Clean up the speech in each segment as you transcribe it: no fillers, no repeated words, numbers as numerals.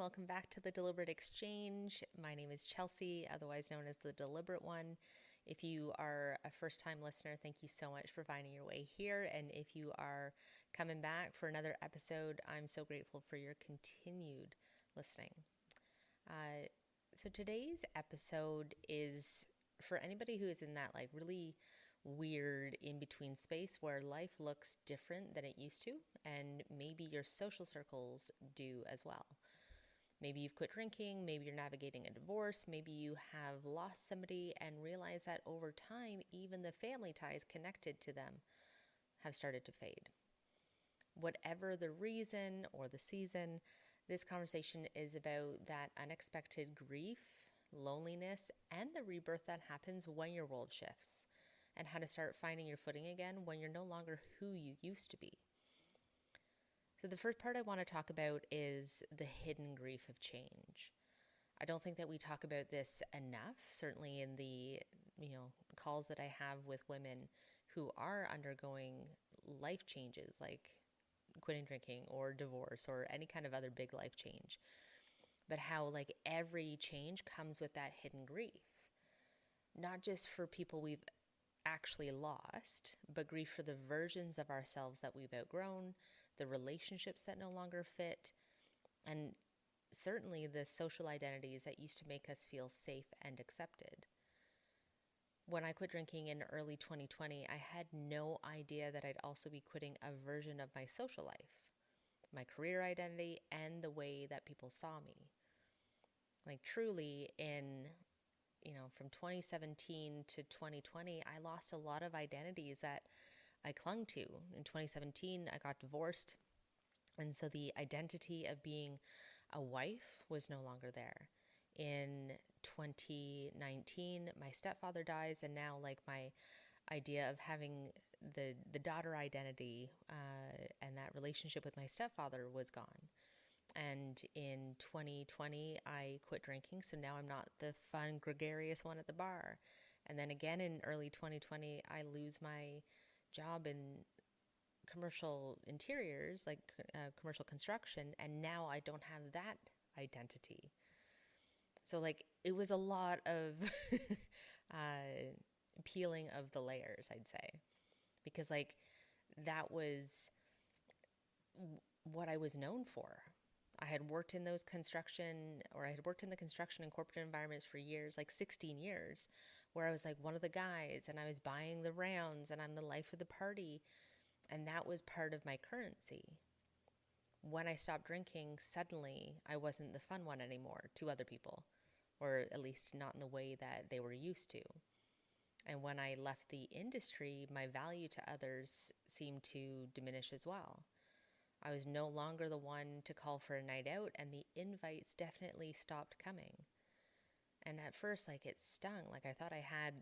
Welcome back to the Deliberate Exchange. My name is Chelsea, otherwise known as the Deliberate One. If you are a first time listener, thank you so much for finding your way here. And if you are coming back for another episode, I'm so grateful for your continued listening. So today's episode is for anybody who is in that really weird in between space where life looks different than it used to, and maybe your social circles do as well. Maybe you've quit drinking, maybe you're navigating a divorce, maybe you have lost somebody and realize that over time, even the family ties connected to them have started to fade. Whatever the reason or the season, this conversation is about that unexpected grief, loneliness, and the rebirth that happens when your world shifts, and how to start finding your footing again when you're no longer who you used to be. So the first part I want to talk about is the hidden grief of change. I don't think that we talk about this enough, certainly in the calls that I have with women who are undergoing life changes like quitting drinking or divorce or any kind of other big life change. But how every change comes with that hidden grief. Not just for people we've actually lost, but grief for the versions of ourselves that we've outgrown, the relationships that no longer fit, and certainly the social identities that used to make us feel safe and accepted. When I quit drinking in early 2020, I had no idea that I'd also be quitting a version of my social life, my career identity, and the way that people saw me. Truly, from 2017 to 2020, I lost a lot of identities that I clung to. In 2017, I got divorced, and so the identity of being a wife was no longer there. In 2019, my stepfather dies, and now my idea of having the daughter identity and that relationship with my stepfather was gone. And in 2020, I quit drinking, so now I'm not the fun, gregarious one at the bar. And then again in early 2020, I lose my job in commercial interiors, commercial construction, and now I don't have that identity. So it was a lot of peeling of the layers, I'd say, because that was what I was known for. I had worked in the construction and corporate environments for years, 16 years, where I was one of the guys, and I was buying the rounds, and I'm the life of the party, and that was part of my currency. When I stopped drinking, suddenly I wasn't the fun one anymore to other people, or at least not in the way that they were used to. And when I left the industry, my value to others seemed to diminish as well. I was no longer the one to call for a night out, and the invites definitely stopped coming. And at first, it stung. I thought I had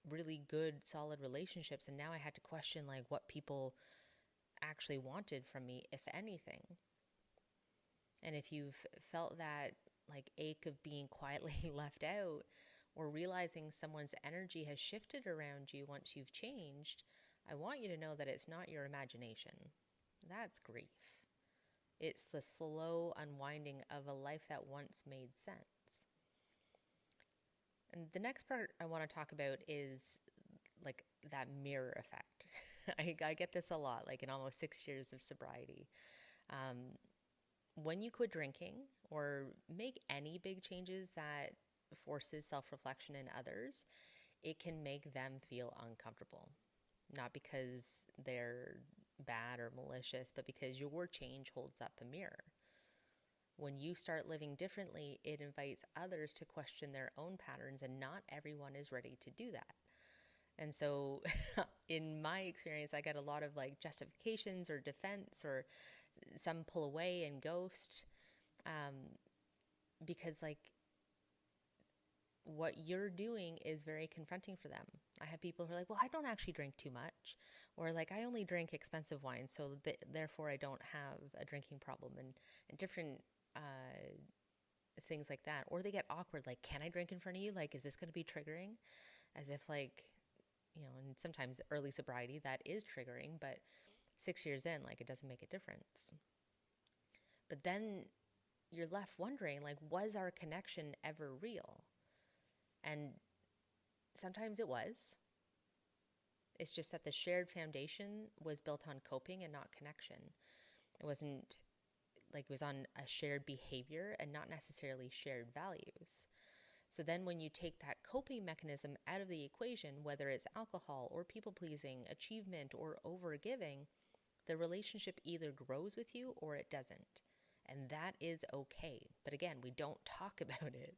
really good, solid relationships, and now I had to question, what people actually wanted from me, if anything. And if you've felt that, ache of being quietly left out, or realizing someone's energy has shifted around you once you've changed, I want you to know that it's not your imagination. That's grief. It's the slow unwinding of a life that once made sense. And the next part I want to talk about is that mirror effect. I get this a lot, in almost 6 years of sobriety. When you quit drinking or make any big changes that forces self-reflection in others, it can make them feel uncomfortable. Not because they're bad or malicious, but because your change holds up a mirror. When you start living differently, it invites others to question their own patterns, and not everyone is ready to do that. And so in my experience, I get a lot of justifications or defense, or some pull away and ghost, because what you're doing is very confronting for them. I have people who are well, I don't actually drink too much, or I only drink expensive wine, so therefore I don't have a drinking problem, and different things like that. Or they get awkward, can I drink in front of you? Is this going to be triggering? As if and sometimes early sobriety, that is triggering, but 6 years in, it doesn't make a difference. But then you're left wondering, like, was our connection ever real? And sometimes it was. It's just that the shared foundation was built on coping and not connection. It wasn't like it was on a shared behavior and not necessarily shared values. So then when you take that coping mechanism out of the equation, whether it's alcohol or people pleasing, achievement or overgiving, the relationship either grows with you or it doesn't. And that is okay. But again, we don't talk about it.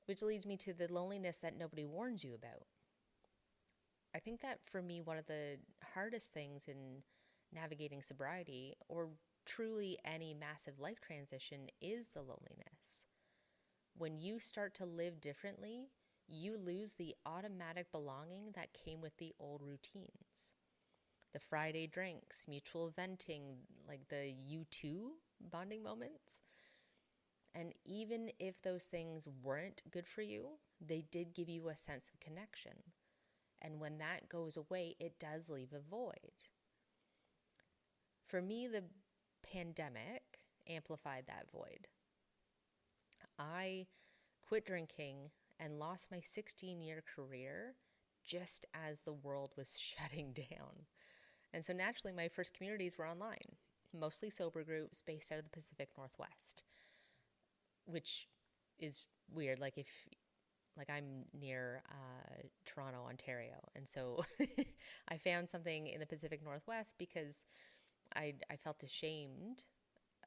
Which leads me to the loneliness that nobody warns you about. I think that for me, one of the hardest things in navigating sobriety or truly any massive life transition is the loneliness. When you start to live differently, you lose the automatic belonging that came with the old routines. The Friday drinks, mutual venting, like the you too bonding moments. And even if those things weren't good for you, they did give you a sense of connection. And when that goes away, it does leave a void. For me, the pandemic amplified that void. I quit drinking and lost my 16-year career just as the world was shutting down. And so naturally, my first communities were online, mostly sober groups based out of the Pacific Northwest, which is weird. Like I'm near Toronto, Ontario. And so I found something in the Pacific Northwest because I felt ashamed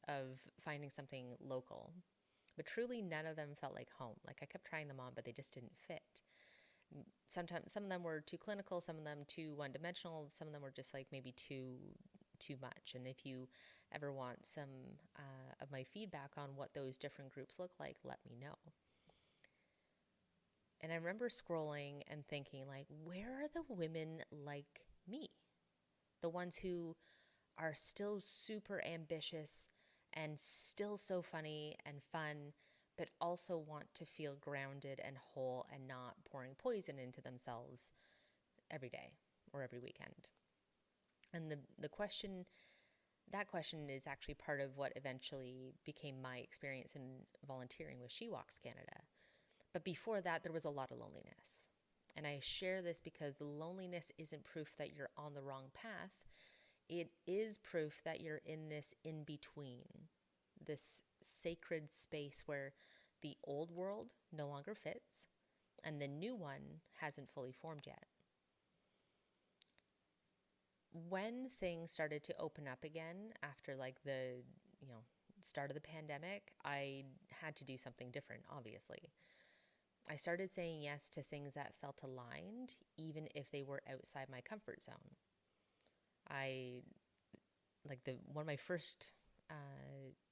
of finding something local. But truly, none of them felt like home. Like I kept trying them on, but they just didn't fit. Sometimes some of them were too clinical, some of them too one-dimensional, some of them were just like maybe too much. And if you ever want some of my feedback on what those different groups look like, let me know. And I remember scrolling and thinking, like, where are the women like me? The ones who are still super ambitious and still so funny and fun, but also want to feel grounded and whole and not pouring poison into themselves every day or every weekend. And that question is actually part of what eventually became my experience in volunteering with She Walks Canada. But before that, there was a lot of loneliness. And I share this because loneliness isn't proof that you're on the wrong path. It is proof that you're in this in-between, this sacred space where the old world no longer fits and the new one hasn't fully formed yet. When things started to open up again after like the start of the pandemic, I had to do something different, obviously. I started saying yes to things that felt aligned, even if they were outside my comfort zone. One of my first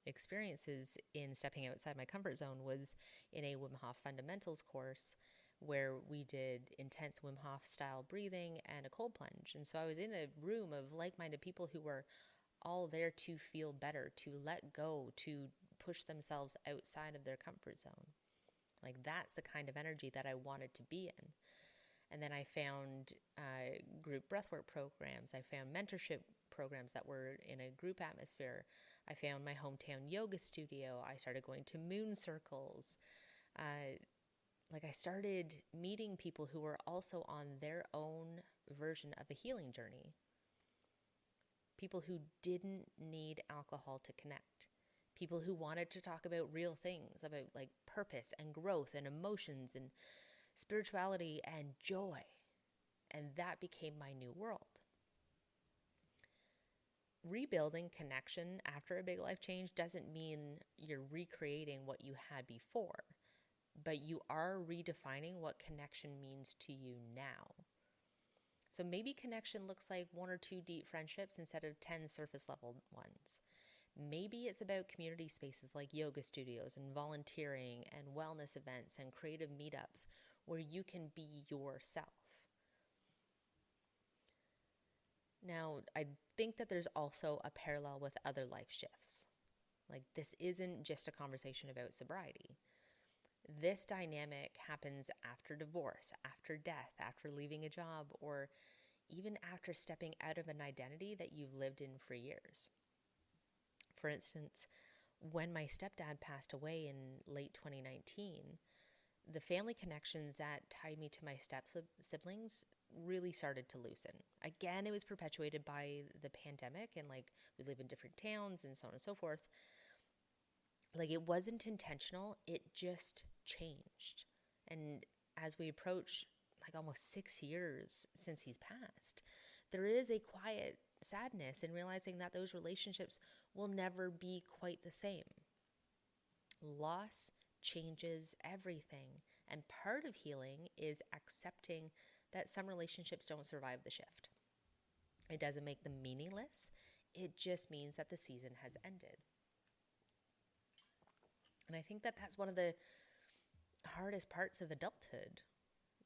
experiences in stepping outside my comfort zone was in a Wim Hof fundamentals course where we did intense Wim Hof style breathing and a cold plunge. And so I was in a room of like-minded people who were all there to feel better, to let go, to push themselves outside of their comfort zone. Like that's the kind of energy that I wanted to be in. And then I found group breathwork programs. I found mentorship programs that were in a group atmosphere. I found my hometown yoga studio. I started going to moon circles. I started meeting people who were also on their own version of a healing journey. People who didn't need alcohol to connect. People who wanted to talk about real things, about like purpose and growth and emotions and spirituality and joy. And that became my new world. Rebuilding connection after a big life change doesn't mean you're recreating what you had before, but you are redefining what connection means to you now. So maybe connection looks like 1 or 2 deep friendships instead of 10 surface level ones. Maybe it's about community spaces like yoga studios and volunteering and wellness events and creative meetups where you can be yourself. Now, I think that there's also a parallel with other life shifts. Like this isn't just a conversation about sobriety. This dynamic happens after divorce, after death, after leaving a job, or even after stepping out of an identity that you've lived in for years. For instance, when my stepdad passed away in late 2019, the family connections that tied me to my step siblings really started to loosen. Again, it was perpetuated by the pandemic, and like we live in different towns and so on and so forth. Like, it wasn't intentional, it just changed. And as we approach like almost 6 years since he's passed, there is a quiet sadness in realizing that those relationships will never be quite the same. Loss changes everything. And part of healing is accepting that some relationships don't survive the shift. It doesn't make them meaningless. It just means that the season has ended. And I think that that's one of the hardest parts of adulthood.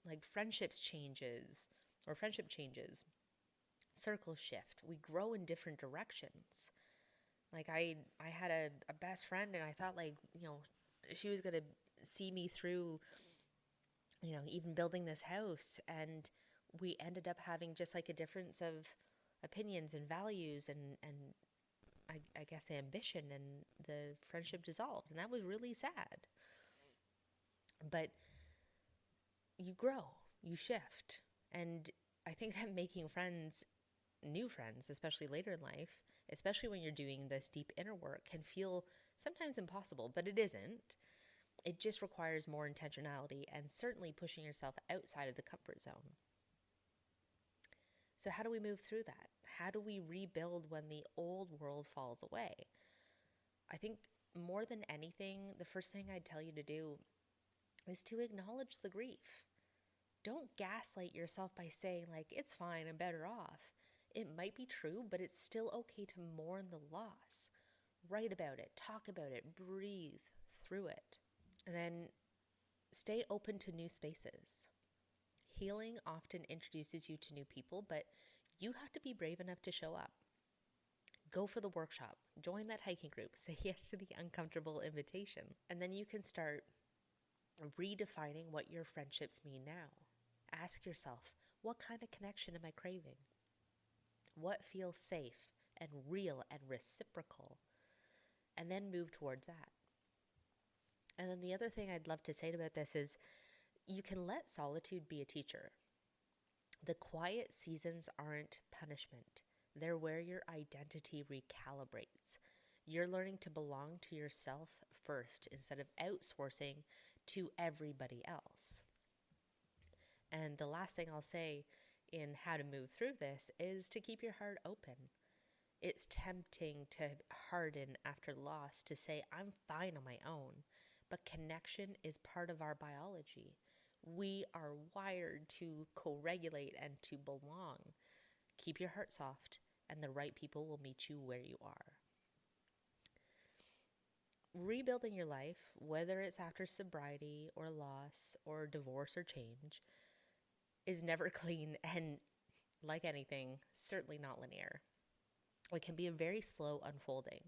Like friendship changes, circles shift. We grow in different directions. Like I had a best friend, and I thought, like, she was going to see me through, even building this house. And we ended up having just like a difference of opinions and values and I guess ambition, and the friendship dissolved. And that was really sad. But you grow, you shift. And I think that making friends, new friends, especially later in life, especially when you're doing this deep inner work, can feel sometimes impossible, but it isn't. It just requires more intentionality and certainly pushing yourself outside of the comfort zone. So how do we move through that? How do we rebuild when the old world falls away? I think more than anything, the first thing I'd tell you to do is to acknowledge the grief. Don't gaslight yourself by saying, like, it's fine, I'm better off. It might be true, but it's still okay to mourn the loss. Write about it, talk about it, breathe through it. And then stay open to new spaces. Healing often introduces you to new people, but you have to be brave enough to show up. Go for the workshop, join that hiking group, say yes to the uncomfortable invitation, and then you can start redefining what your friendships mean now. Ask yourself, what kind of connection am I craving? What feels safe and real and reciprocal? And then move towards that. And then the other thing I'd love to say about this is you can let solitude be a teacher. The quiet seasons aren't punishment. They're where your identity recalibrates. You're learning to belong to yourself first instead of outsourcing to everybody else. And the last thing I'll say in how to move through this is to keep your heart open. It's tempting to harden after loss, to say, I'm fine on my own. But connection is part of our biology. We are wired to co-regulate and to belong. Keep your heart soft, and the right people will meet you where you are. Rebuilding your life, whether it's after sobriety or loss or divorce or change, is never clean, and like anything, certainly not linear. It can be a very slow unfolding.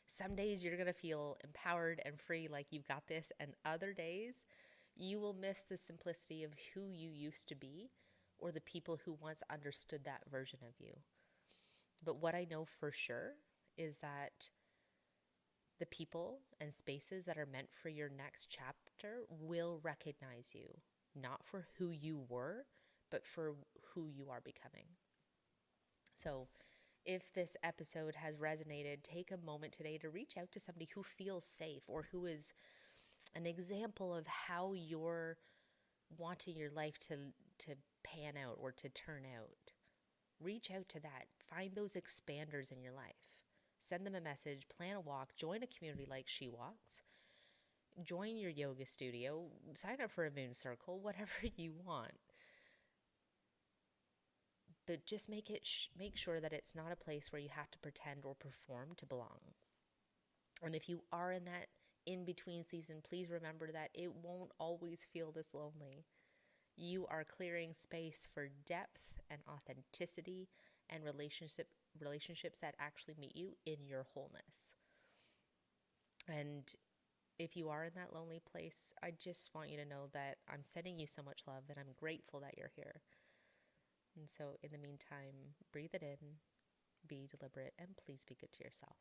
Some days you're going to feel empowered and free, like you've got this, and other days you will miss the simplicity of who you used to be or the people who once understood that version of you. But what I know for sure is that the people and spaces that are meant for your next chapter will recognize you, not for who you were, but for who you are becoming. So if this episode has resonated, take a moment today to reach out to somebody who feels safe or who is an example of how you're wanting your life to pan out or to turn out. Reach out to that. Find those expanders in your life. Send them a message, plan a walk, join a community like She Walks, join your yoga studio, sign up for a moon circle, whatever you want. But just make sure that it's not a place where you have to pretend or perform to belong. And if you are in that in-between season, please remember that it won't always feel this lonely. You are clearing space for depth and authenticity and relationships that actually meet you in your wholeness. And if you are in that lonely place, I just want you to know that I'm sending you so much love, and I'm grateful that you're here. And so in the meantime, breathe it in, be deliberate, and please be good to yourself.